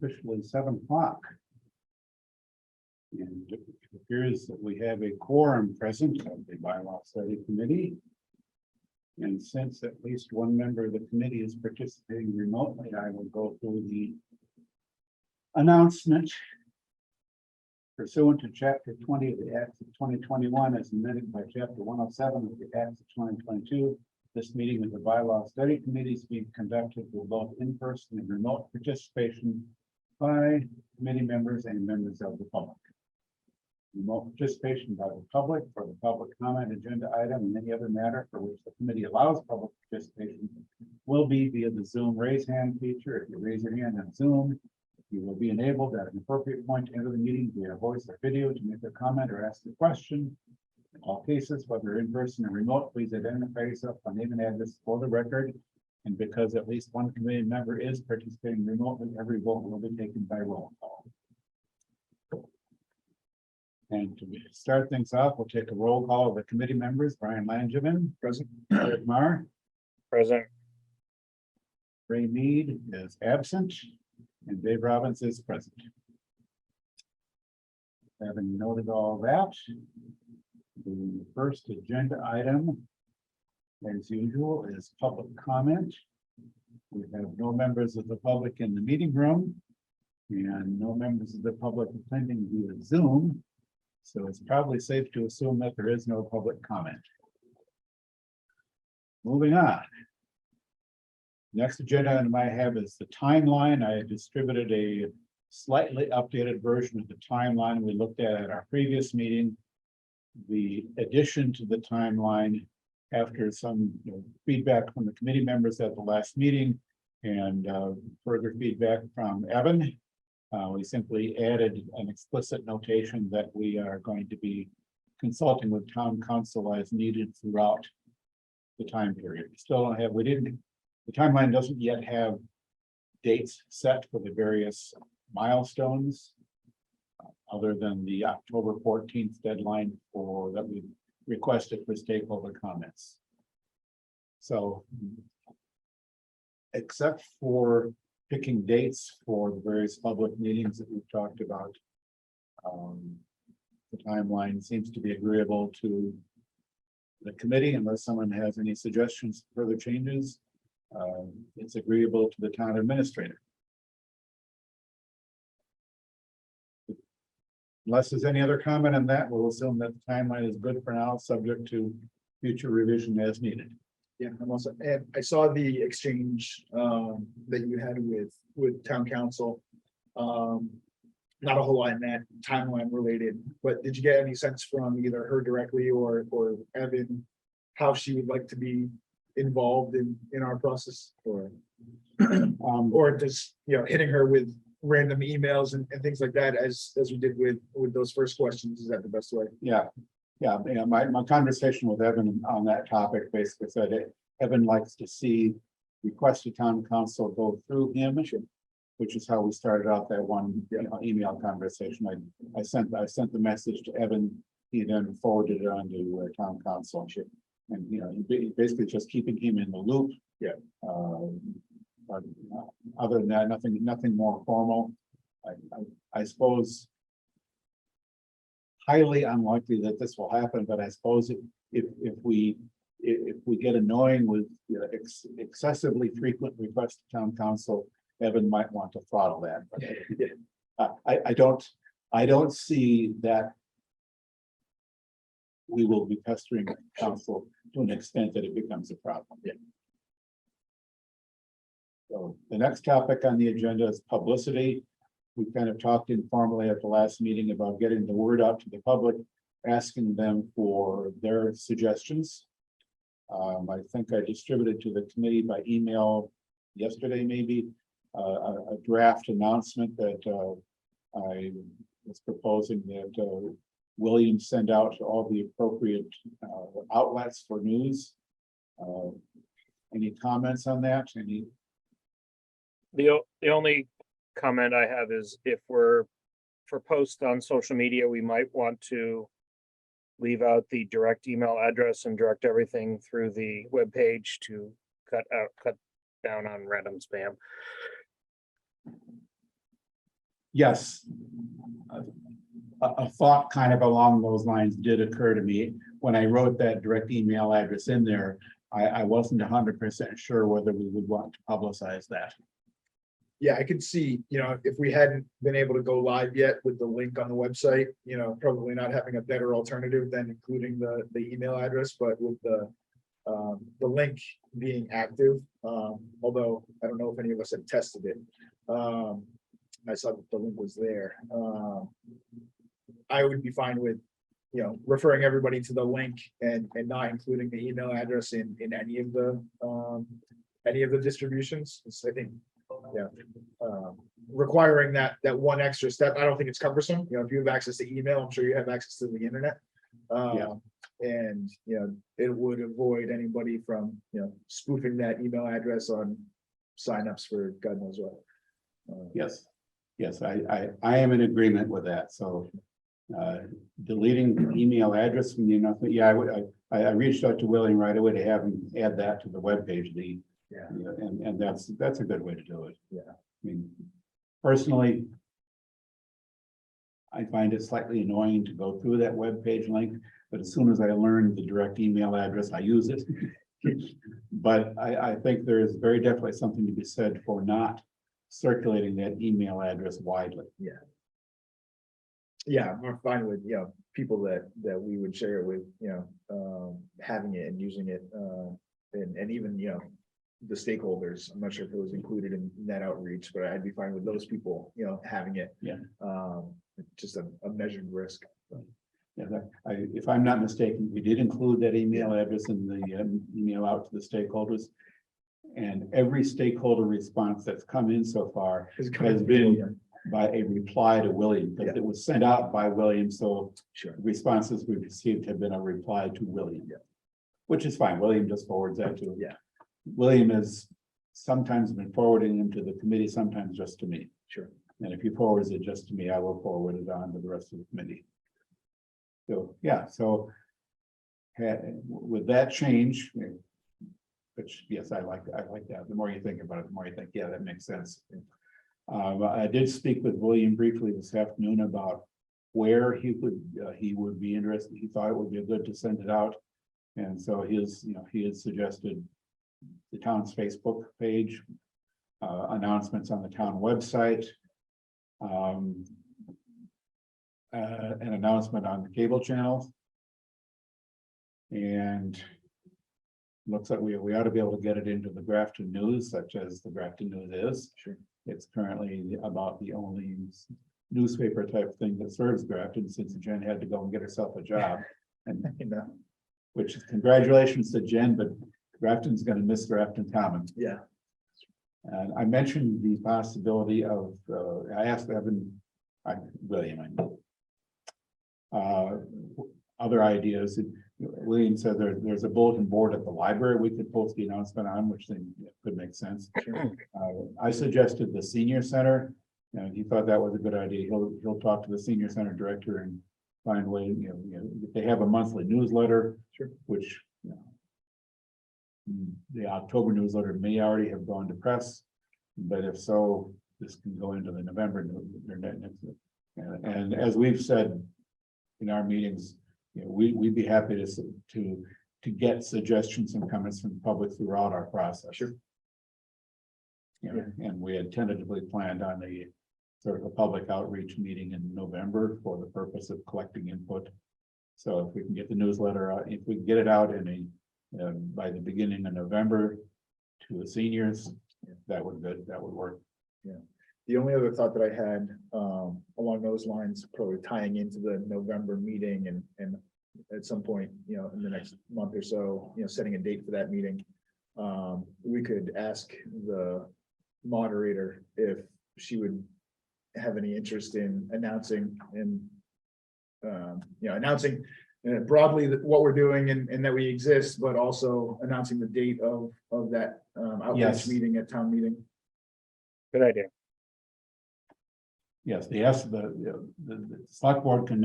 officially 7 o'clock. And it appears that we have a quorum present of the Bylaw Study Committee. And since at least one member of the committee is participating remotely, I will go through the announcement pursuant to Chapter 20 of the Acts of 2021 as amended by Chapter 107 of the Acts of 2022. This meeting of the Bylaw Study Committee is being conducted with both in-person and remote participation by committee members and members of the public. Remote participation by the public for the public comment agenda item and any other matter for which the committee allows public participation will be via the Zoom raise hand feature. If you raise your hand on Zoom, you will be enabled at an appropriate point to enter the meeting via voice or video to make a comment or ask a question. In all cases, whether in person or remote, please identify yourself by name and address for the record. And because at least one committee member is participating remotely, every vote will be taken by roll call. And to start things off, we'll take a roll call of the committee members. Brian Langevin. Present. Eric Marr. Present. Ray Mead is absent. And Dave Robbins is present. Having noted all that, the first agenda item, as usual, is public comment. We have no members of the public in the meeting room and no members of the public attending via Zoom. So it's probably safe to assume that there is no public comment. Moving on. Next agenda item I have is the timeline. I distributed a slightly updated version of the timeline we looked at our previous meeting. The addition to the timeline after some feedback from the committee members at the last meeting and further feedback from Evan. We simply added an explicit notation that we are going to be consulting with town council as needed throughout the time period. The timeline doesn't yet have dates set for the various milestones, other than the October 14th deadline that we requested for stakeholder comments. So, except for picking dates for the various public meetings that we've talked about, the timeline seems to be agreeable to the committee unless someone has any suggestions for further changes. It's agreeable to the town administrator. Unless there's any other comment on that, we'll assume that the timeline is good for now, subject to future revision as needed. Yeah, I'm also, and I saw the exchange that you had with town council. Not a whole lot in that timeline related, but did you get any sense from either her directly or Evan how she would like to be involved in our process, or just hitting her with random emails and things like that as we did with those first questions? Is that the best way? Yeah. My conversation with Evan on that topic basically said Evan likes to see requests to town council go through him, which is how we started out that one email conversation. I sent the message to Evan. He then forwarded it on to town council. And basically just keeping him in the loop. Yeah. But other than that, nothing more formal. I suppose highly unlikely that this will happen, but I suppose if we get annoying with excessively frequent requests to town council, Evan might want to throttle that. But I don't see that we will be pestering council to an extent that it becomes a problem. Yeah. So the next topic on the agenda is publicity. We kind of talked informally at the last meeting about getting the word out to the public, asking them for their suggestions. I think I distributed to the committee by email yesterday, maybe, a draft announcement that I was proposing that William send out to all the appropriate outlets for news. Any comments on that? The only comment I have is if we're for posts on social media, we might want to leave out the direct email address and direct everything through the webpage to cut down on random spam. Yes. A thought kind of along those lines did occur to me when I wrote that direct email address in there. I wasn't 100% sure whether we would want to publicize that. Yeah, I could see, if we hadn't been able to go live yet with the link on the website, probably not having a better alternative than including the email address, but with the link being active, although I don't know if any of us have tested it. I saw that the link was there. I would be fine with, referring everybody to the link and not including the email address in any of the distributions. I think, requiring that one extra step, I don't think it's cumbersome. If you have access to email, I'm sure you have access to the internet. And, it would avoid anybody from, spoofing that email address on signups for God knows what. Yes, I am in agreement with that, so. Deleting the email address from I reached out to William right away to have him add that to the webpage, and that's a good way to do it. Yeah. I mean, personally, I find it slightly annoying to go through that webpage link, but as soon as I learn the direct email address, I use it. But I think there is very definitely something to be said for not circulating that email address widely. Yeah, I'm fine with, people that we would share it with, having it and using it, and even, the stakeholders. I'm not sure if it was included in net outreach, but I'd be fine with those people, having it. Just a measured risk. If I'm not mistaken, we did include that email address in the email out to the stakeholders. And every stakeholder response that's come in so far has been by a reply to William, because it was sent out by William, so the responses we've received have been a reply to William. Which is fine. William just forwards that to. William has sometimes been forwarding them to the committee, sometimes just to me. And if he forwards it just to me, I will forward it on to the rest of the committee. So, with that change, which, yes, I like that. The more you think about it, the more you think, that makes sense. I did speak with William briefly this afternoon about where he would be interested. He thought it would be good to send it out. And so he had suggested the town's Facebook page, announcements on the town website, an announcement on the cable channels. And looks like we ought to be able to get it into the Grafton News, such as the Grafton News is. It's currently about the only newspaper type thing that serves Grafton, since Jen had to go and get herself a job. And which is congratulations to Jen, but Grafton's going to miss Grafton Commons. And I mentioned the possibility of, I asked William, other ideas. William said there's a bulletin board at the library we could post the announcement on, which could make sense. I suggested the senior center, and he thought that was a good idea. He'll talk to the senior center director and find a way. They have a monthly newsletter, which the October newsletter may already have gone to press, but if so, this can go into the November. And as we've said in our meetings, we'd be happy to get suggestions and comments from the public throughout our process. And we had tentatively planned on a sort of a public outreach meeting in November for the purpose of collecting input. So if we can get the newsletter out, if we can get it out in by the beginning of November to the seniors, that would work. The only other thought that I had along those lines, probably tying into the November meeting and at some point, in the next month or so, setting a date for that meeting. We could ask the moderator if she would have any interest in announcing announcing broadly what we're doing and that we exist, but also announcing the date of that outreach meeting at town meeting. Good idea. Yes, the select board can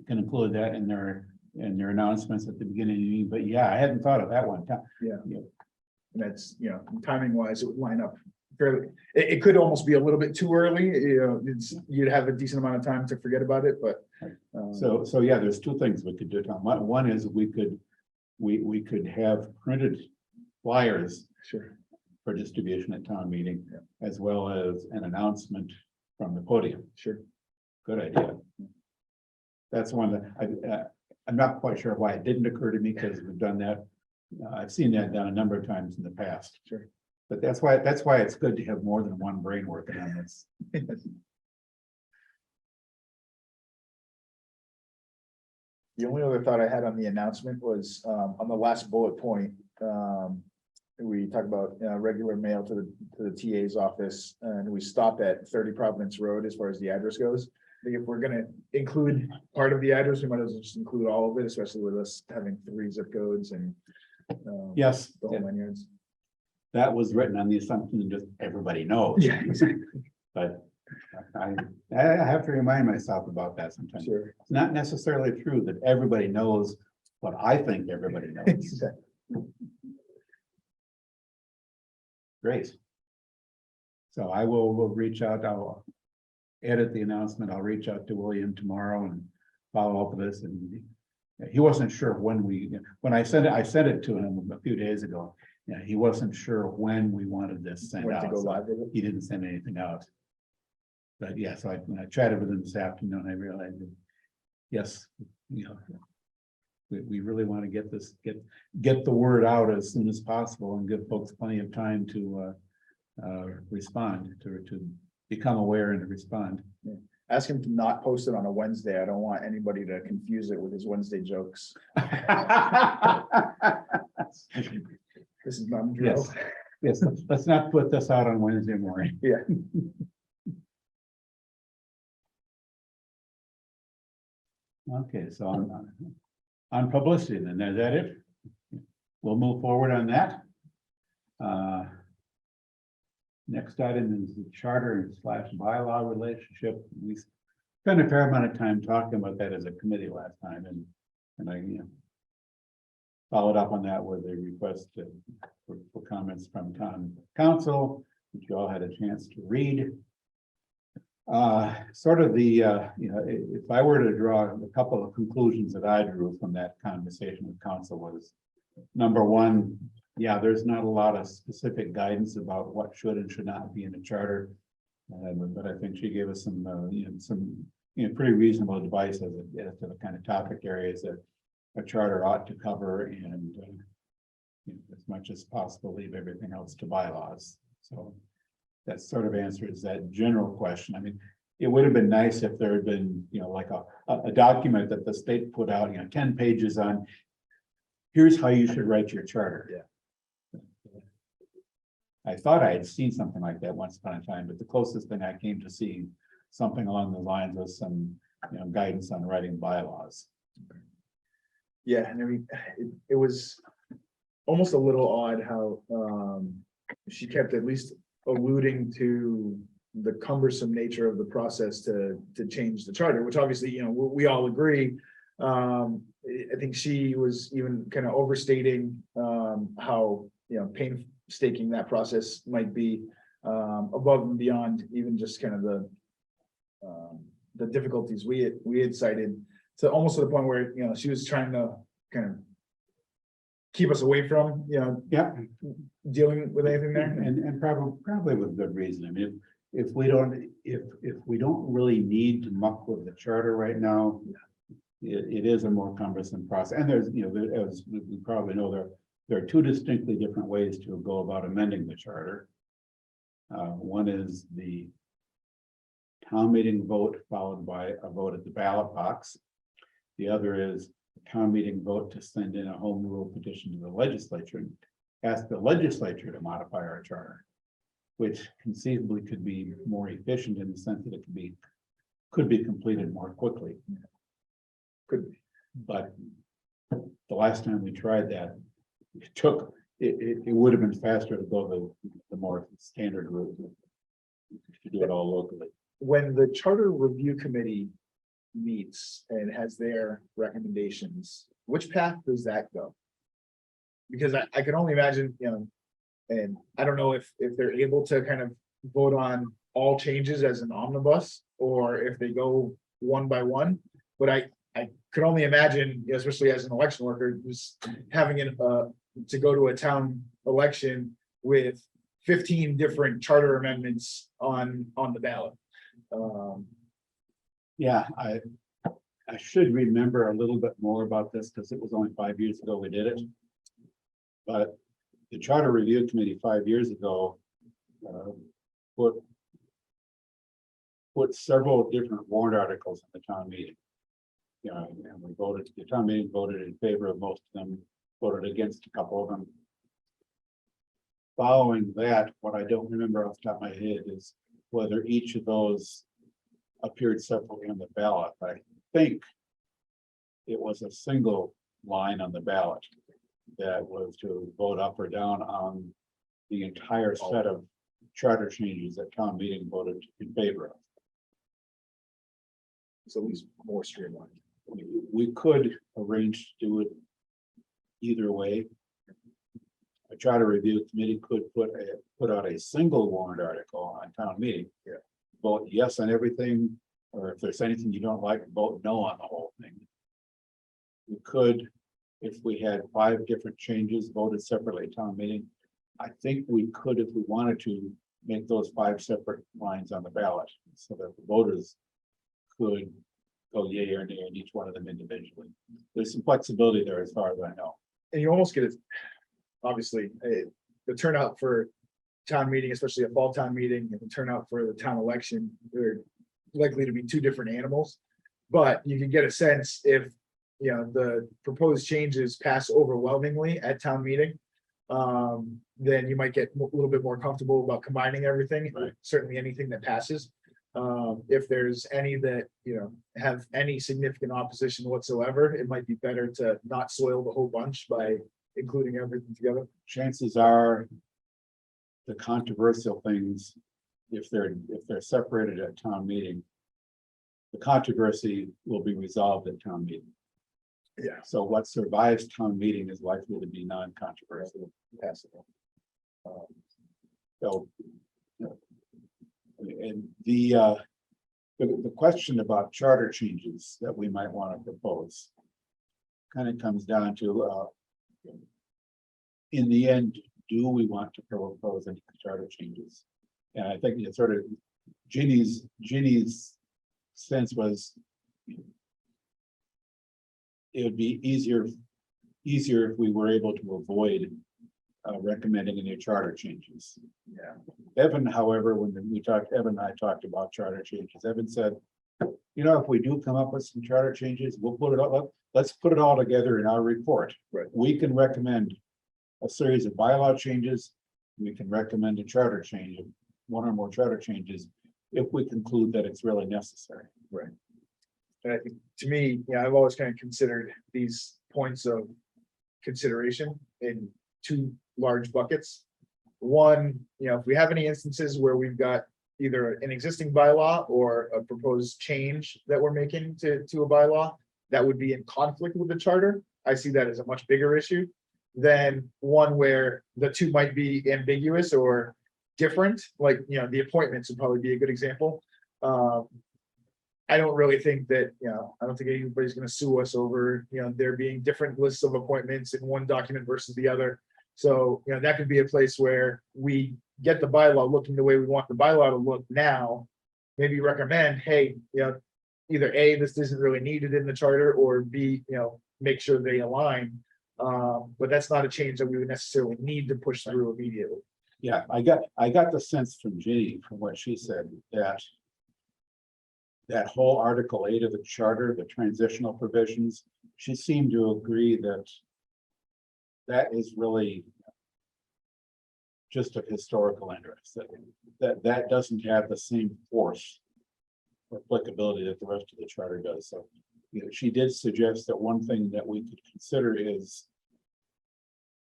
include that in their announcements at the beginning of the meeting, but I hadn't thought of that one. And that's, timing wise, it would line up fairly, it could almost be a little bit too early, you'd have a decent amount of time to forget about it, but. So yeah, there's two things we could do, Tom. One is we could have printed flyers Sure, for distribution at town meeting, as well as an announcement from the podium. sure. Good idea. That's one that I'm not quite sure why it didn't occur to me, because we've done that. I've seen that done a number of times in the past. Sure. But that's why it's good to have more than one brain working on this. The only other thought I had on the announcement was, on the last bullet point, we talk about, regular mail to the TA's office, and we stop at 30 Providence Road as far as the address goes. I think if we're gonna include part of the address, we might as well just include all of it, especially with us having 3 zip codes and. Yes, The whole 9 yards. that was written on the assumption that just everybody knows. Yeah, exactly. But I have to remind myself about that sometimes. Sure. It's not necessarily true that everybody knows what I think everybody knows. Exactly. Great. So I will reach out, I'll edit the announcement, I'll reach out to William tomorrow and follow up with this, and he wasn't sure when I sent it to him a few days ago. Yeah, he wasn't sure when we wanted this sent When to out. go so live with it. He didn't send anything out. But yeah, so when I chatted with him this afternoon, I realized that, yes, we really want to get this, get the word out as soon as possible and give folks plenty of time to respond, to become aware and to respond. Ask him to not post it on a Wednesday. I don't want anybody to confuse it with his Wednesday jokes. This is not drill. Yes, let's not put this out on Wednesday morning. Yeah. Okay, so on publicity, then is that it? We'll move forward on that. Next item is the charter / bylaw relationship. We spent a fair amount of time talking about that as a committee last time, and I followed up on that with a request for comments from town council, which you all had a chance to read. Sort of the, if I were to draw a couple of conclusions that I drew from that conversation with council was, number one, yeah, there's not a lot of specific guidance about what should and should not be in a charter. But I think she gave us some pretty reasonable advice as to the kind of topic areas that a charter ought to cover, and as much as possible, leave everything else to bylaws. So that sort of answers that general question. I mean, it would have been nice if there had been, like a document that the state put out, 10 pages on, here's how you should write your charter. Yeah. I thought I had seen something like that once upon a time, but the closest thing I came to seeing something along the lines of some, guidance on writing bylaws. Yeah, and I mean, it was almost a little odd how she kept at least alluding to the cumbersome nature of the process to change the charter, which obviously, we all agree. I think she was even kind of overstating how, painstaking that process might be, above and beyond even just kind of the difficulties we had cited, to almost to the point where, she was trying to kind of keep us away from, Yeah, dealing with anything there. and probably with good reason. I mean, if we don't really need to muck with the charter right now, it is a more cumbersome process. And there's, as we probably know, there are two distinctly different ways to go about amending the charter. One is the town meeting vote followed by a vote at the ballot box. The other is a town meeting vote to send in a home rule petition to the legislature and ask the legislature to modify our charter, which conceivably could be more efficient in the sense that it could be completed more quickly. Could be. But the last time we tried that, it would have been faster to go the more standard route to do it all locally. When the charter review committee meets and has their recommendations, which path does that go? Because I can only imagine, And I don't know if they're able to kind of vote on all changes as an omnibus, or if they go one by one. But I could only imagine, especially as an election worker, just having to go to a town election with 15 different charter amendments on the ballot. Yeah, I should remember a little bit more about this because it was only 5 years ago we did it. But the Charter Review Committee 5 years ago put several different warrant articles in the town meeting. Yeah, and the town meeting voted in favor of most of them, voted against a couple of them. Following that, what I don't remember off the top of my head is whether each of those appeared separately on the ballot. I think it was a single line on the ballot that was to vote up or down on the entire set of charter changes that town meeting voted in favor of. It's at least more streamlined. We could arrange to do it either way. A charter review committee could put out a single warrant article on town meeting. Yeah. Vote yes on everything, or if there's anything you don't like, vote no on the whole thing. We could, if we had 5 different changes voted separately at town meeting, I think we could, if we wanted to, make those 5 separate lines on the ballot so that the voters could go yay or nay on each one of them individually. There's some flexibility there as far as I know. And you almost get it, obviously, the turnout for town meeting, especially a fall town meeting, and the turnout for the town election, they're likely to be 2 different animals. But you can get a sense if, the proposed changes pass overwhelmingly at town meeting, then you might get a little bit more comfortable about combining everything, Right. Certainly anything that passes. If there's any that, have any significant opposition whatsoever, it might be better to not soil the whole bunch by including everything together. Chances are the controversial things, if they're separated at town meeting, the controversy will be resolved at town meeting. Yeah. So what survives town meeting is likely to be non-controversial. Passable. So, and the question about charter changes that we might want to propose kind of comes down to, in the end, do we want to propose any charter changes? And I think it's sort of Ginny's sense was it would be easier if we were able to avoid recommending any charter changes. Yeah. Evan, however, when Evan and I talked about charter changes, Evan said, if we do come up with some charter changes, we'll put it all, let's put it all together in our report. Right. We can recommend a series of bylaw changes. We can recommend a charter change, 1 or more charter changes, if we conclude that it's really necessary. Right. And I think, to me, I've always kind of considered these points of consideration in 2 large buckets. One, if we have any instances where we've got either an existing bylaw or a proposed change that we're making to a bylaw that would be in conflict with the charter, I see that as a much bigger issue than one where the 2 might be ambiguous or different, like, the appointments would probably be a good example. I don't really think that, I don't think anybody's going to sue us over, there being different lists of appointments in one document versus the other. So, that could be a place where we get the bylaw looking the way we want the bylaw to look now. Maybe recommend, hey, either A, this isn't really needed in the charter, or B, make sure they align. But that's not a change that we would necessarily need to push through immediately. Yeah, I got the sense from Ginny, from what she said, that whole Article 8 of the charter, the transitional provisions, she seemed to agree that is really just of historical interest, that doesn't have the same force or applicability that the rest of the charter does. So, she did suggest that one thing that we could consider is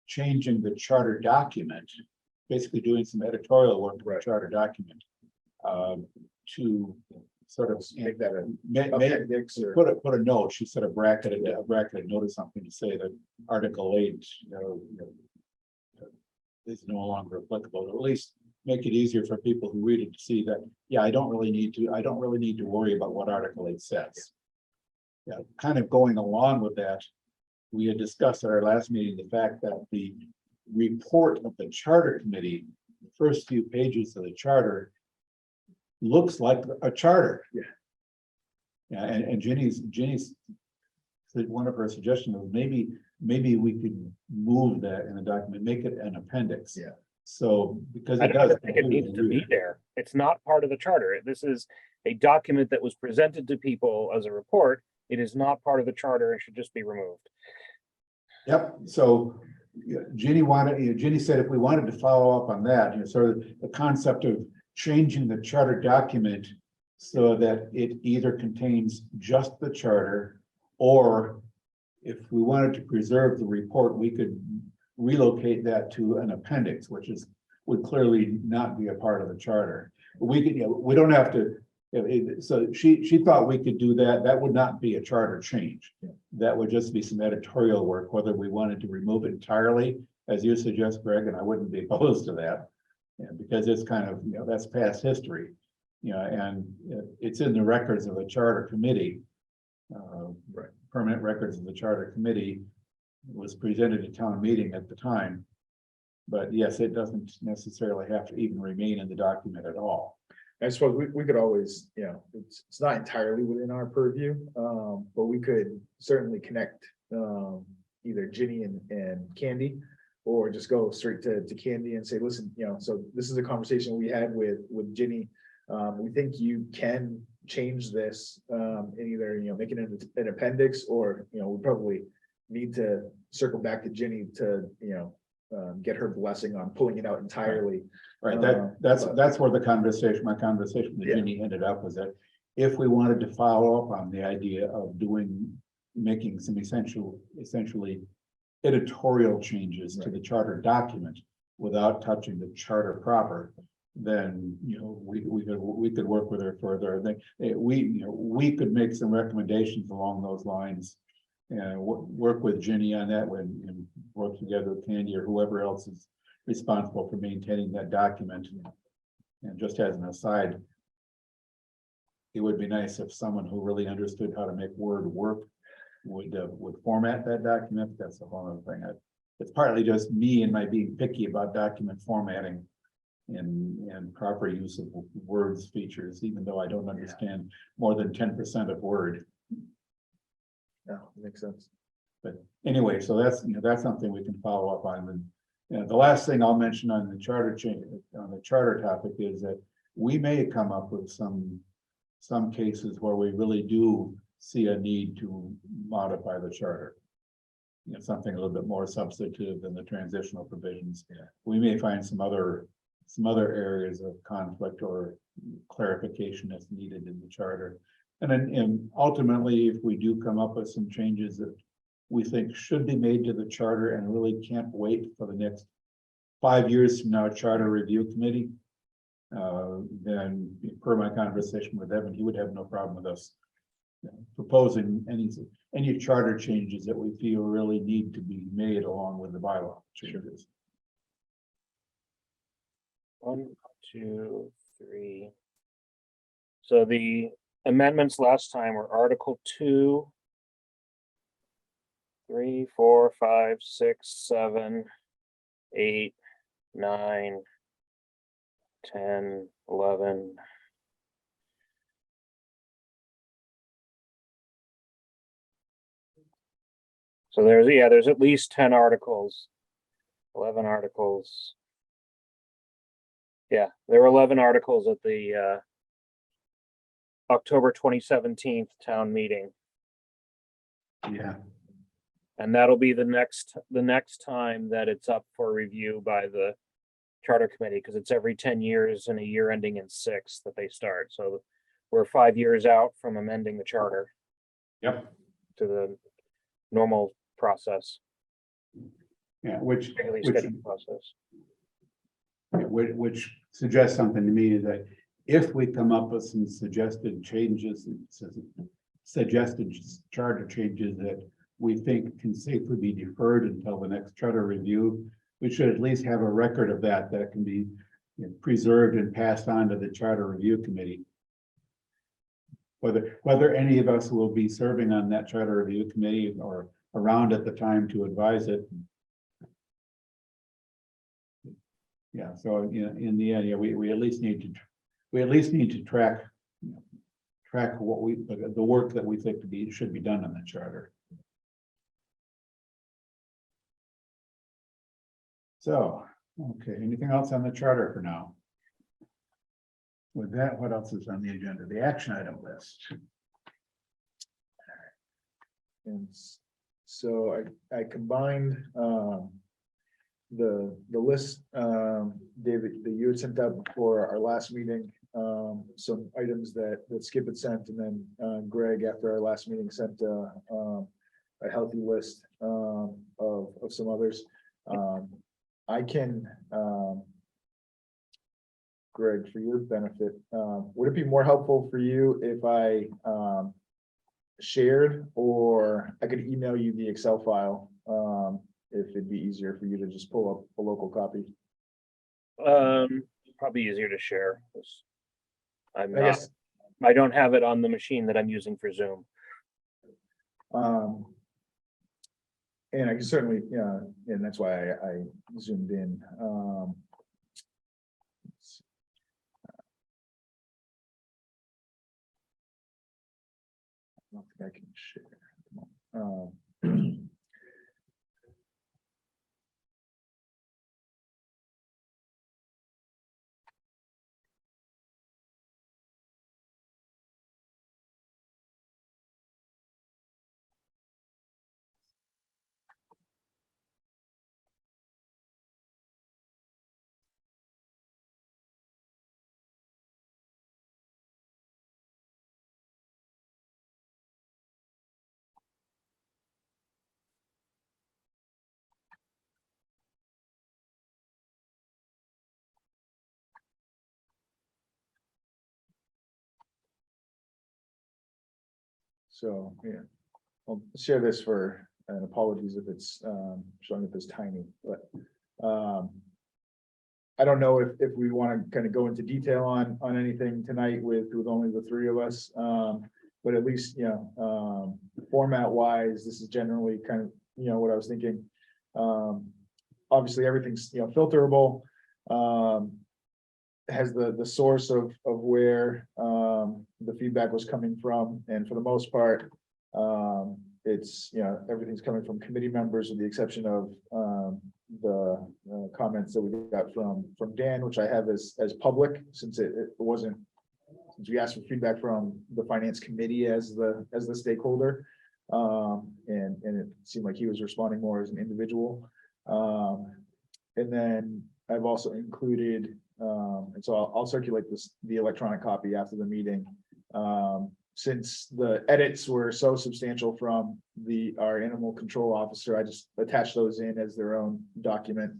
changing the charter document, basically doing some editorial work to the charter document, to sort of Make that appendix or put a note. She said a bracketed note or something to say that Article 8, is no longer applicable, or at least make it easier for people who read it to see that, yeah, I don't really need to worry about what Article 8 says. Yeah, kind of going along with that, we had discussed at our last meeting the fact that the report of the Charter Committee, the first few pages of the charter, looks like a charter. Yeah. Yeah, and Jenny's one of her suggestions was maybe we could move that in the document, make it an appendix. Yeah. So because I it don't does. think it needs to be there. It's not part of the charter. This is a document that was presented to people as a report. It is not part of the charter and should just be removed. Yep, so yeah, Jenny said if we wanted to follow up on that, sort of the concept of changing the charter document so that it either contains just the charter, or if we wanted to preserve the report, we could relocate that to an appendix, which would clearly not be a part of the charter. We could, we don't have to. So she thought we could do that. That would not be a charter change. Yeah. That would just be some editorial work, whether we wanted to remove it entirely, as you suggest, Greg, and I wouldn't be opposed to that. Yeah, because it's kind of, that's past history, and it's in the records of the charter committee. Right. Permanent records of the charter committee was presented at town meeting at the time. But yes, it doesn't necessarily have to even remain in the document at all. I suppose we could always, it's not entirely within our purview, but we could certainly connect either Ginny and Candy, or just go straight to Candy and say, listen, so this is a conversation we had with Ginny. We think you can change this and either, make it an appendix, or, we probably need to circle back to Ginny to, get her blessing on pulling it out entirely. Right, that's where my conversation with Ginny ended up, was that if we wanted to follow up on the idea of making some essentially editorial changes to the charter document without touching the charter proper, then we could work with her further. We could make some recommendations along those lines and work with Ginny on that and work together with Candy or whoever else is responsible for maintaining that document. And just as an aside, it would be nice if someone who really understood how to make Word work would format that document. That's the whole other thing. It's partly just me and my being picky about document formatting and proper use of words features, even though I don't understand more than 10% of Word. No, makes sense. But anyway, so that's something we can follow up on. And the last thing I'll mention on the charter change, on the charter topic, is that we may come up with some cases where we really do see a need to modify the charter. Something a little bit more substantive than the transitional provisions. Yeah. We may find some other areas of conflict or clarification that's needed in the charter. And ultimately, if we do come up with some changes that we think should be made to the charter and really can't wait for the next 5 years from now charter review committee, then per my conversation with Evan, he would have no problem with us proposing any charter changes that we feel really need to be made along with the bylaw changes. 1, 2, 3. So the amendments last time were Article 2, 3, 4, 5, 6, 7, 8, 9, 10, 11. So there's at least 10 articles, 11 articles. Yeah, there were 11 articles at the October 2017 town meeting. Yeah. And that'll be the next time that it's up for review by the charter committee, because it's every 10 years and a year ending in 6 that they start. So we're 5 years out from amending the charter Yep. to the normal process, Yeah, which regularly scheduled process. which suggests something to me, is that if we come up with some suggested changes, suggested charter changes that we think can safely be deferred until the next charter review, we should at least have a record of that can be preserved and passed on to the Charter Review Committee. Whether any of us will be serving on that Charter Review Committee or around at the time to advise it. Yeah, so in the end, we at least need to track what the work that we think should be done on the charter. So, okay, anything else on the charter for now? With that, what else is on the agenda? The action item list. And so I combined the list, David, that you had sent out before our last meeting, some items that Skip had sent, and then Greg, after our last meeting, sent a healthy list of some others. I can, Greg, for your benefit, would it be more helpful for you if I shared, or I could email you the Excel file, if it'd be easier for you to just pull up a local copy? Probably easier to share. 'Cause I guess, I don't have it on the machine that I'm using for Zoom. and I can certainly, and that's why I zoomed in. I don't think I can share. So, yeah, I'll share this for, and apologies if it's showing up as tiny, but I don't know if we want to kind of go into detail on anything tonight with only the three of us. But at least, format wise, this is generally kind of, what I was thinking. Obviously, everything's, filterable. Has the source of where the feedback was coming from, and for the most part, it's, everything's coming from committee members, with the exception of the comments that we got from Dan, which I have as public, since it wasn't, since we asked for feedback from the finance committee as the stakeholder, and it seemed like he was responding more as an individual. And then I've also included, and so I'll circulate the electronic copy after the meeting. Since the edits were so substantial from our animal control officer, I just attached those in as their own document.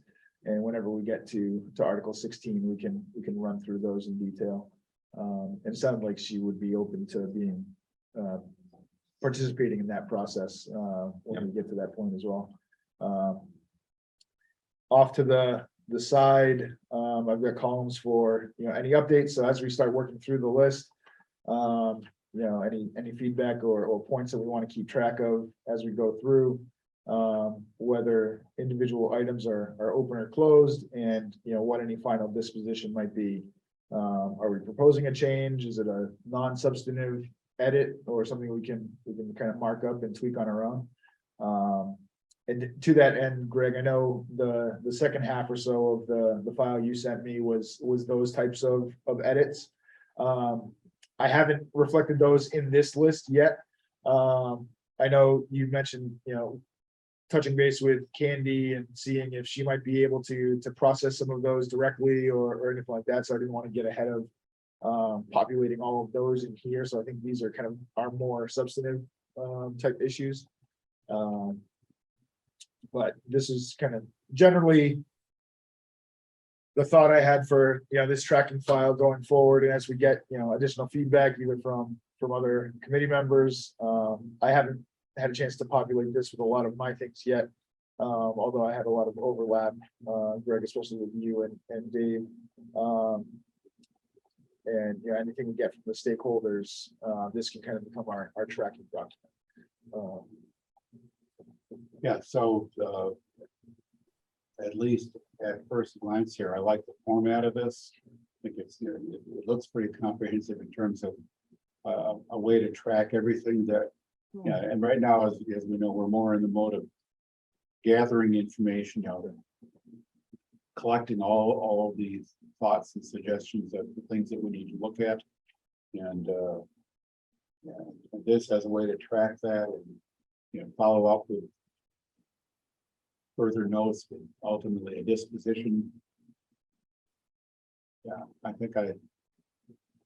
And whenever we get to Article 16, we can run through those in detail. And it sounded like she would be open to being participating in that process when we get to that point as well. Off to the side, I've got columns for any updates. So as we start working through the list, any feedback or points that we want to keep track of as we go through, whether individual items are open or closed, and what any final disposition might be. Are we proposing a change? Is it a non-substantive edit, or something we can kind of mark up and tweak on our own? And to that end, Greg, I know the second half or so of the file you sent me was those types of edits. I haven't reflected those in this list yet. I know you mentioned, touching base with Candy and seeing if she might be able to process some of those directly or anything like that. So I didn't want to get ahead of populating all of those in here. So I think these are kind of our more substantive type issues. But this is kind of generally the thought I had for this tracking file going forward. And as we get additional feedback either from other committee members, I haven't had a chance to populate this with a lot of my things yet. Although I had a lot of overlap, Greg, especially with you and Dave. And, you know, anything we get from the stakeholders, this can kind of become our tracking document. Yeah, so, at least at first glance here, I like the format of this. I think it's, you know, it looks pretty comprehensive in terms of a way to track everything that, yeah, and right now, as we know, we're more in the mode of gathering information, you know, collecting all of these thoughts and suggestions of the things that we need to look at. And, yeah, and this as a way to track that and, you know, follow up with further notes and ultimately a disposition. Yeah, I think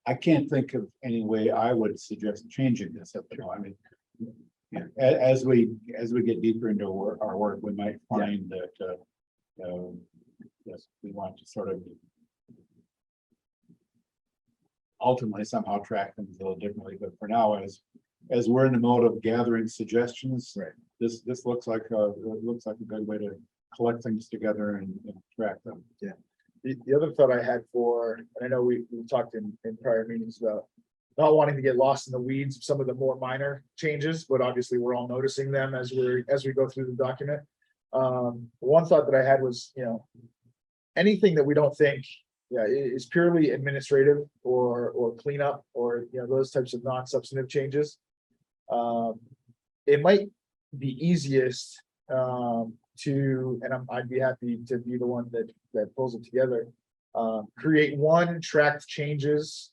I can't think of any way I would suggest changing this at the moment. I mean, yeah, as we get deeper into our work, we might find that yes, we want to sort of ultimately somehow track things a little differently. But for now, as we're in the mode of gathering suggestions, Right. This looks like a good way to collect things together and track them. The other thought I had for, and I know we talked in prior meetings about not wanting to get lost in the weeds of some of the more minor changes, but obviously we're all noticing them as we go through the document. One thought that I had was, you know, anything that we don't think, is purely administrative or cleanup or, you know, those types of non-substantive changes. It might be easiest and I'd be happy to be the one that pulls it together. Create one tracked changes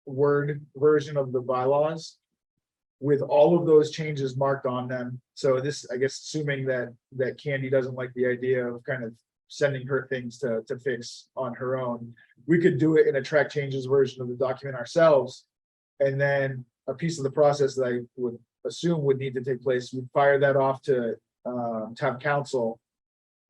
word version of the bylaws with all of those changes marked on them. So this, I guess, assuming that Candy doesn't like the idea of kind of sending her things to fix on her own, we could do it in a track changes version of the document ourselves. And then a piece of the process that I would assume would need to take place, we'd fire that off to town council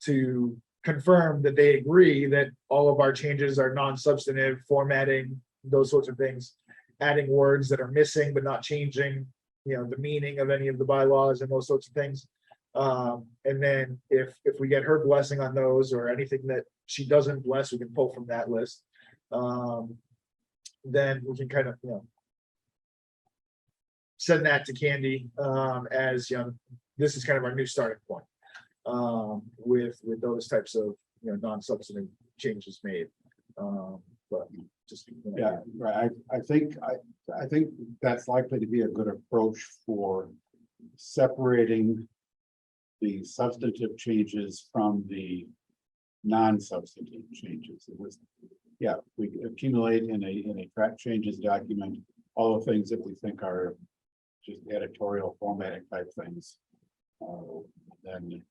to confirm that they agree that all of our changes are non-substantive, formatting, those sorts of things, adding words that are missing but not changing, you know, the meaning of any of the bylaws and those sorts of things. And then if we get her blessing on those or anything that she doesn't bless, we can pull from that list. Then we can kind of, you know, send that to Candy as, you know, this is kind of our new starting point with those types of, you know, non-substantive changes made. But just, you know, Yeah, right. I think that's likely to be a good approach for separating the substantive changes from the non-substantive changes. It was, yeah, we accumulate in a track changes document all the things that we think are just editorial formatting type things. Then,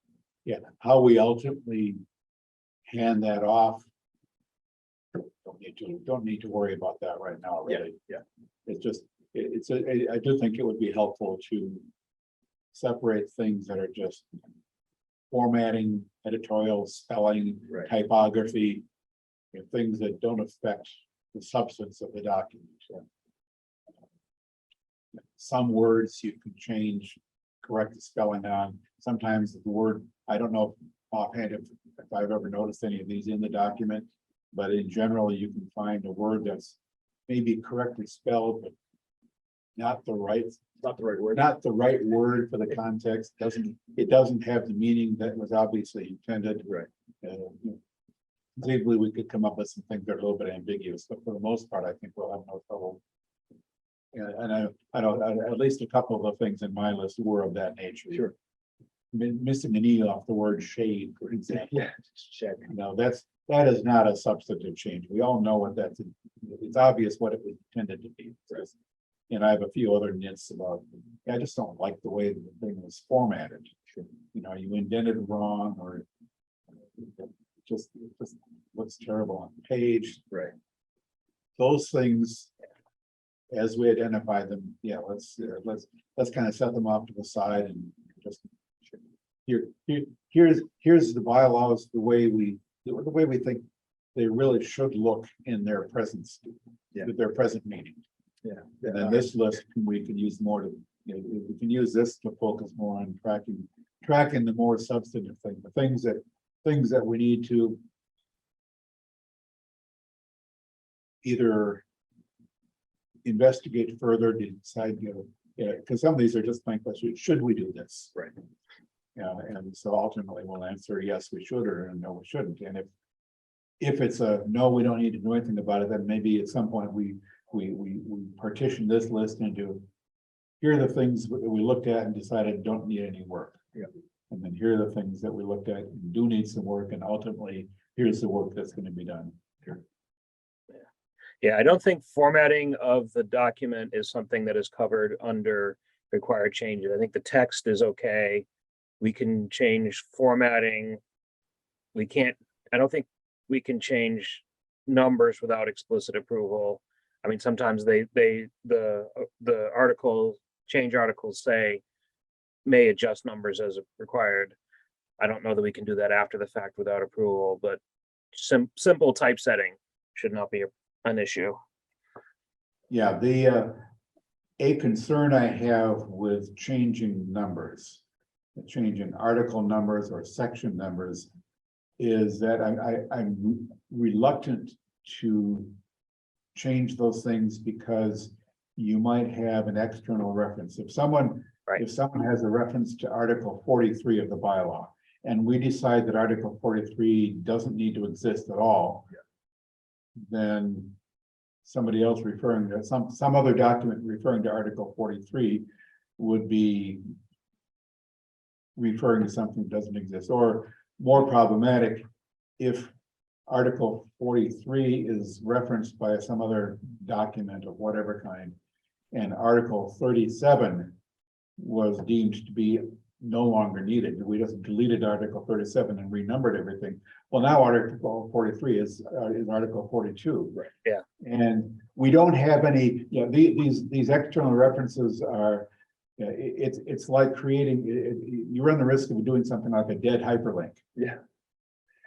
yeah, how we ultimately hand that off. Don't need to worry about that right now, really. Yeah. It's just, I do think it would be helpful to separate things that are just formatting, editorial, spelling, Right. typography, and things that don't affect the substance of the document. Some words you can change, correct the spelling on. Sometimes the word, I don't know offhand if I've ever noticed any of these in the document, but in general, you can find a word that's maybe correctly spelled, but not the right word. not the right word for the context. It doesn't have the meaning that was obviously intended. Right. Conceivably, we could come up with some things that are a little bit ambiguous, but for the most part, I think we'll have no trouble. And I know at least a couple of the things in my list were of that nature. Sure. Missing an E off the word shade, for example. Yeah. Check. No, that is not a substantive change. We all know what that's, it's obvious what it was intended to be. And I have a few other nits about, I just don't like the way the thing was formatted. You know, you indented wrong or it just looks terrible on the page. Right. Those things, as we identify them, yeah, let's kind of set them off to the side and just here's the bylaws, the way we think they really should look in their presence, their present meaning. Yeah. And then this list, we can use more to, you know, we can use this to focus more on tracking tracking the more substantive things, the things that we need to either investigate further to decide, because some of these are just plain questions. Should we do this? Right. Yeah, and so ultimately we'll answer yes, we should, or no, we shouldn't. And if it's a no, we don't need to do anything about it, then maybe at some point we partition this list into here are the things that we looked at and decided don't need any work. Yeah. And then here are the things that we looked at and do need some work, and ultimately here's the work that's going to be done. Sure. Yeah, I don't think formatting of the document is something that is covered under required changes. I think the text is okay. We can change formatting. I don't think we can change numbers without explicit approval. I mean, sometimes the change articles say may adjust numbers as required. I don't know that we can do that after the fact without approval, but simple typesetting should not be an issue. Yeah, a concern I have with changing numbers, changing article numbers or section numbers, is that I'm reluctant to change those things because you might have an external reference. If someone has a reference to Article 43 of the bylaw, and we decide that Article 43 doesn't need to exist at all, then somebody else referring to some other document referring to Article 43 would be referring to something that doesn't exist. Or more problematic, if Article 43 is referenced by some other document of whatever kind, and Article 37 was deemed to be no longer needed. We just deleted Article 37 and renumbered everything. Well, now Article 43 is Article 42. Right. Yeah. And we don't have any, these external references are, it's like creating, you run the risk of doing something like a dead hyperlink. Yeah.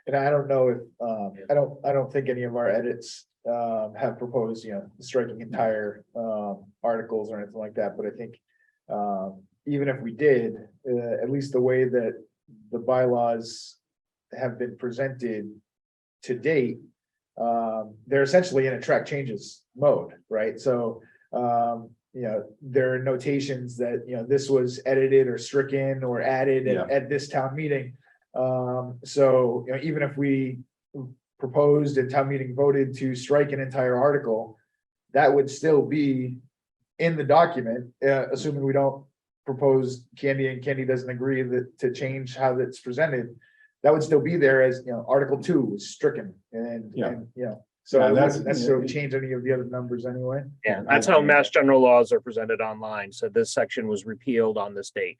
And I don't know if, I don't think any of our edits have proposed, striking entire articles or anything like that, but I think even if we did, at least the way that the bylaws have been presented to date, they're essentially in a track changes mode, right? So, there are notations that, this was edited or stricken or added at this town meeting. So, even if we proposed and town meeting voted to strike an entire article, that would still be in the document, assuming we don't propose Candy and Candy doesn't agree that to change how that's presented, that would still be there as, Article 2 was stricken and so it doesn't necessarily change any of the other numbers anyway. Yeah, that's how Mass General laws are presented online. So this section was repealed on this date.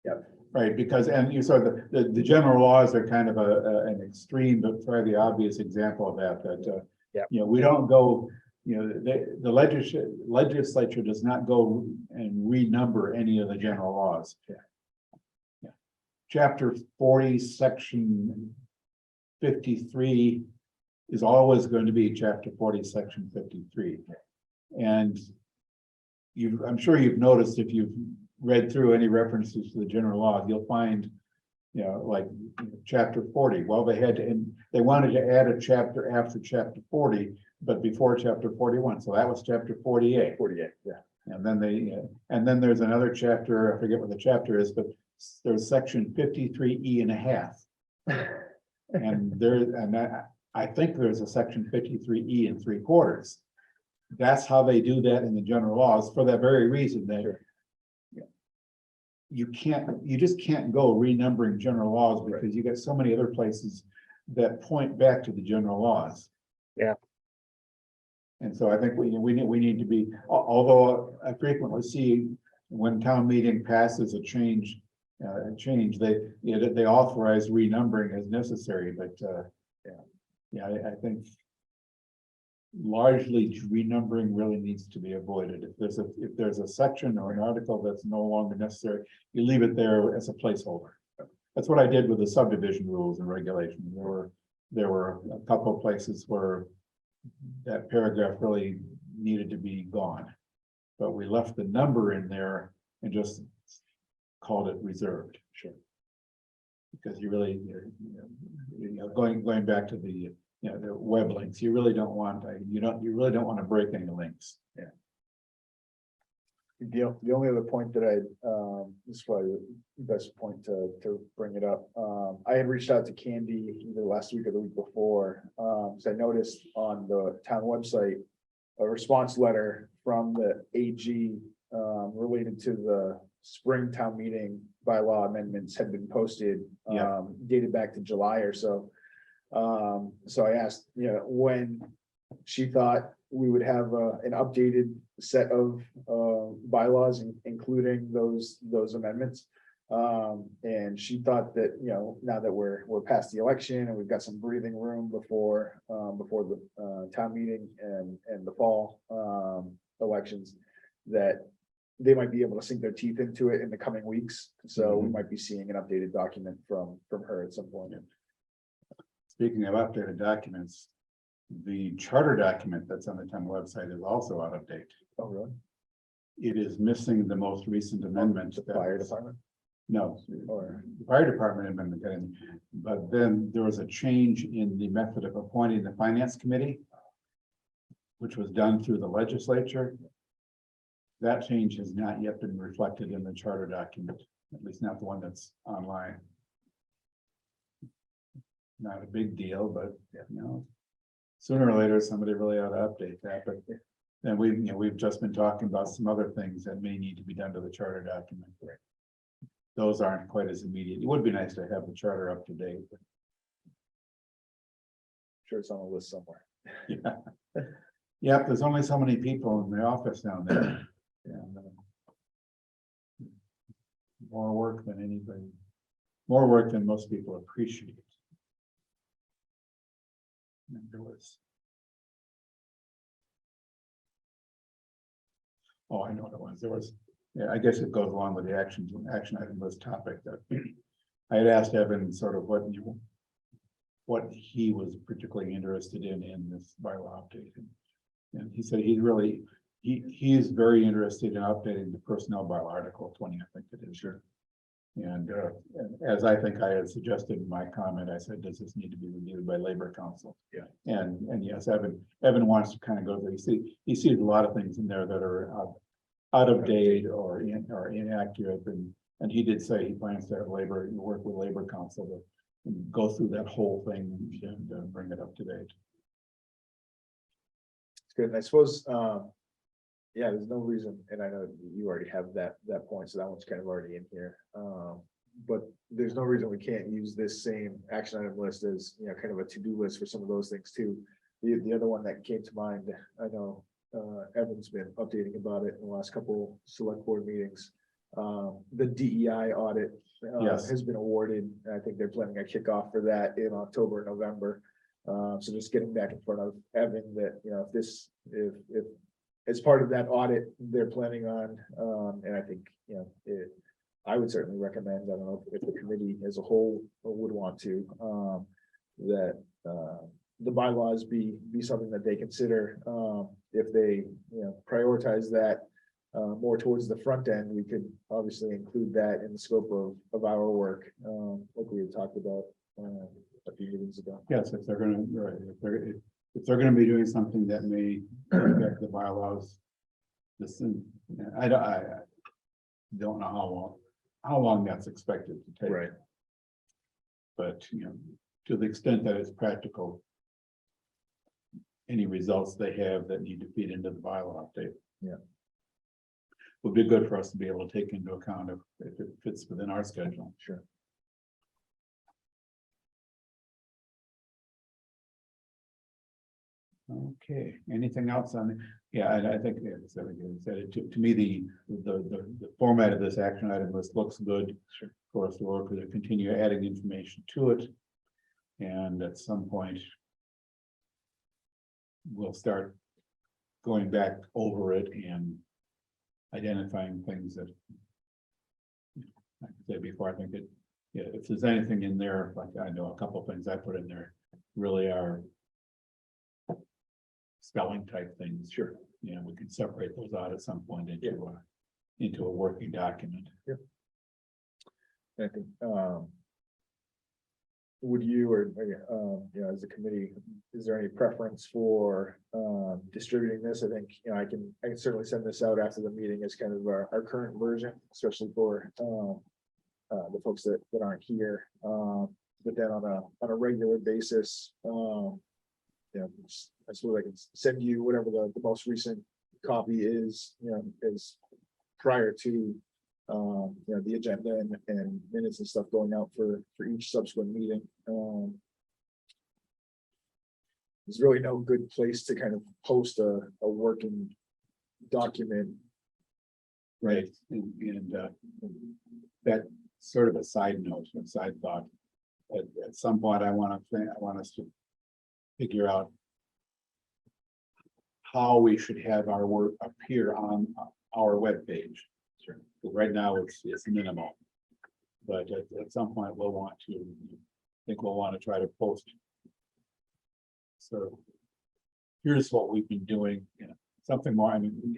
Yeah, right, because, and you saw the general laws are kind of an extreme but fairly obvious example of that, we don't go, the legislature does not go and renumber any of the general laws. Yeah. Chapter 40, section 53 is always going to be chapter 40, section 53. And I'm sure you've noticed if you've read through any references to the general law, you'll find, like chapter 40. Well, they wanted to add a chapter after chapter 40, but before chapter 41. So that was chapter 48. 48, yeah. And then and then there's another chapter, I forget what the chapter is, but there's section 53E and a half. I think there's a section 53E and 3/4. That's how they do that in the general laws for that very reason that you just can't go renumbering general laws because you get so many other places that point back to the general laws. Yeah. And so I think we need to be, although I frequently see when town meeting passes a change, they authorize renumbering as necessary, but I think largely renumbering really needs to be avoided. If there's a section or an article that's no longer necessary, you leave it there as a placeholder. That's what I did with the subdivision rules and regulations. There were a couple of places where that paragraph really needed to be gone, but we left the number in there and just called it reserved. Sure. Because you really, going back to the, the web links, you really don't want, you really don't want to break any links. Yeah. The only other point that this is probably the best point to bring it up. I had reached out to Candy either last week or the week before. So I noticed on the town website, a response letter from the AG related to the spring town meeting bylaw amendments had been posted, Yeah. dated back to July or so. So I asked, when she thought we would have an updated set of bylaws, including those amendments. And she thought that, now that we're past the election and we've got some breathing room before the town meeting and the fall elections, that they might be able to sink their teeth into it in the coming weeks. So we might be seeing an updated document from her at some point. Speaking of updated documents, the charter document that's on the town website is also out of date. Oh, really? It is missing the most recent amendment. The fire department? No, Or, the fire department amendment, but then there was a change in the method of appointing the finance committee, which was done through the legislature. That change has not yet been reflected in the charter document, at least not the one that's online. Not a big deal, but sooner or later, somebody really ought to update that, but then we've just been talking about some other things that may need to be done to the charter document. Those aren't quite as immediate. It would be nice to have the charter up to date. But sure, it's on the list somewhere. yeah. Yep, there's only so many people in the office down there. And, more work than anybody, more work than most people appreciate. And there was. Oh, I know what it was. There was, I guess it goes along with the action item list topic that I had asked Evan sort of what he was particularly interested in this bylaw update. And he said he is very interested in updating the personnel bylaw Article 20, I think it is. Sure. And as I think I had suggested in my comment, I said, does this need to be reviewed by Labor Council? Yeah. And yes, Evan wants to kind of go there. He sees a lot of things in there that are out of date or inaccurate. And he did say he plans to have work with Labor Council to go through that whole thing and bring it up to date. It's good. And I suppose, yeah, there's no reason, and I know you already have that point, so that one's kind of already in here. But there's no reason we can't use this same action item list as, kind of a to-do list for some of those things too. The other one that came to mind, I know Evan's been updating about it in the last couple select board meetings. The DEI audit Yes. has been awarded. I think they're planning a kickoff for that in October, November. So just getting back in front of Evan that, if as part of that audit, they're planning on, and I think, I would certainly recommend, I don't know if the committee as a whole would want to, that the bylaws be something that they consider, if they, prioritize that more towards the front end, we could obviously include that in the scope of our work, like we had talked about a few meetings ago. Yes, if they're gonna, right, if they're gonna be doing something that may affect the bylaws. I don't know how long that's expected to take. Right. But, to the extent that it's practical. Any results they have that need to feed into the bylaw update. Yeah. Would be good for us to be able to take into account if it fits within our schedule. Sure. Okay, anything else on, I think, to me, the format of this action item list looks good. Sure. For us to work with it, continue adding information to it. And at some point. We'll start going back over it and identifying things that. Like I said before, I think that, if there's anything in there, like I know a couple of things I put in there really are. Spelling type things. Sure. We can separate those out at some point into a working document. Yep. I think, would you or, you know, as a committee, is there any preference for distributing this? I think, you know, I can certainly send this out after the meeting as kind of our current version, especially for the folks that aren't here. But then on a regular basis, you know, I suppose I can send you whatever the most recent copy is, you know, is prior to you know, the agenda and minutes and stuff going out for each subsequent meeting. There's really no good place to kind of post a working document. Right, and that sort of a side note, a side thought. At some point, I want us to figure out how we should have our work appear on our webpage. Sure. Right now, it's minimal. But at some point, we'll want to try to post. So here's what we've been doing, you know, something more. I mean,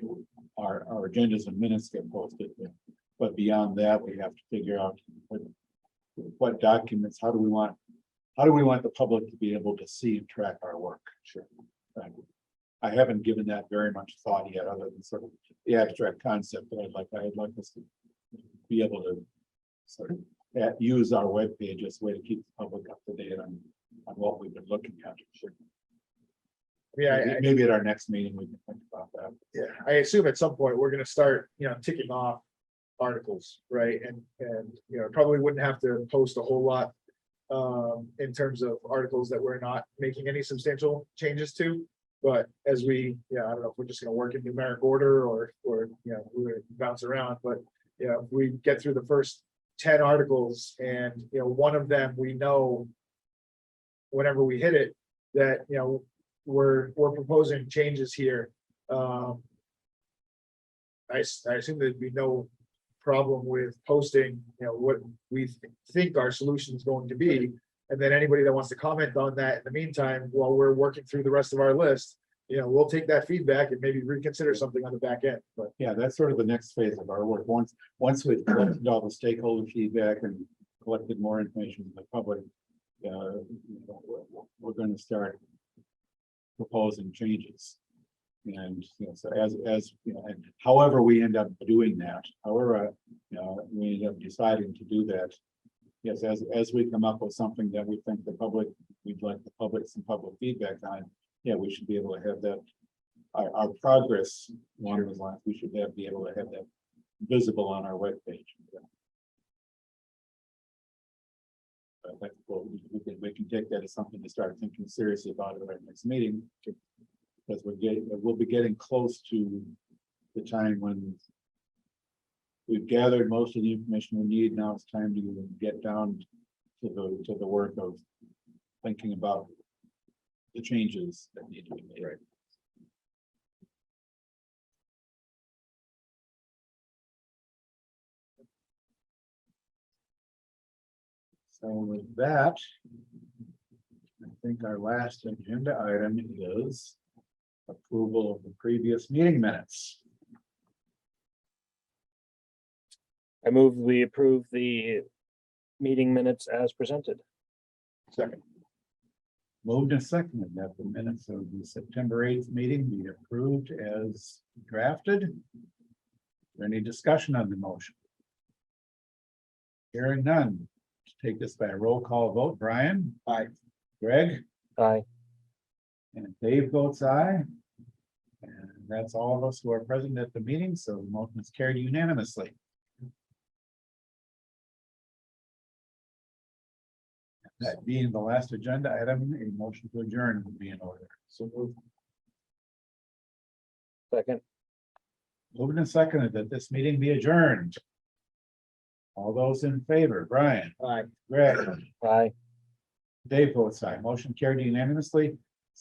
our agendas and minutes get posted, but beyond that, we have to figure out what documents, how do we want the public to be able to see and track our work? Sure. I haven't given that very much thought yet, other than sort of the abstract concept that I'd like us to be able to sort of use our webpage as a way to keep the public up to date on what we've been looking at. Sure. Yeah, Maybe at our next meeting, we can think about that. yeah, I assume at some point we're gonna start, you know, ticking off articles, right? And, you know, probably wouldn't have to post a whole lot in terms of articles that we're not making any substantial changes to. But as we, yeah, I don't know if we're just gonna work in numeric order or, you know, we bounce around, but, you know, if we get through the first 10 articles and, you know, one of them, we know whenever we hit it, that, you know, we're proposing changes here. I assume there'd be no problem with posting, you know, what we think our solution is going to be. And then anybody that wants to comment on that in the meantime, while we're working through the rest of our list, you know, we'll take that feedback and maybe reconsider something on the back end. But Yeah, that's sort of the next phase of our work. Once we've collected all the stakeholder feedback and collected more information from the public, you know, we're going to start proposing changes. And, you know, so as you know, and however we end up doing that, however, you know, we end up deciding to do that. Yes, as we come up with something that we think we'd like the public some public feedback on, yeah, we should be able to have that. Our progress along those lines, we should be able to have that visible on our webpage. I think we can take that as something to start thinking seriously about at our next meeting. Because we'll be getting close to the time when we've gathered most of the information we need. Now it's time to get down to the work of thinking about the changes that need to be made. Right. So with that, I think our last agenda item is approval of the previous meeting minutes. I move we approve the meeting minutes as presented. second, Moved and seconded that the minutes of the September 8th meeting be approved as drafted. Is there any discussion on the motion? Hearing none. Take this by a roll call vote. Brian? Aye. Greg? Aye. And Dave votes aye. And that's all of us who are present at the meeting, so the motion is carried unanimously. That being the last agenda item, a motion to adjourn would be in order. So moved. Second. Moved and seconded that this meeting be adjourned. All those in favor, Brian, aye. Greg, Aye. Dave votes aye. Motion carried unanimously.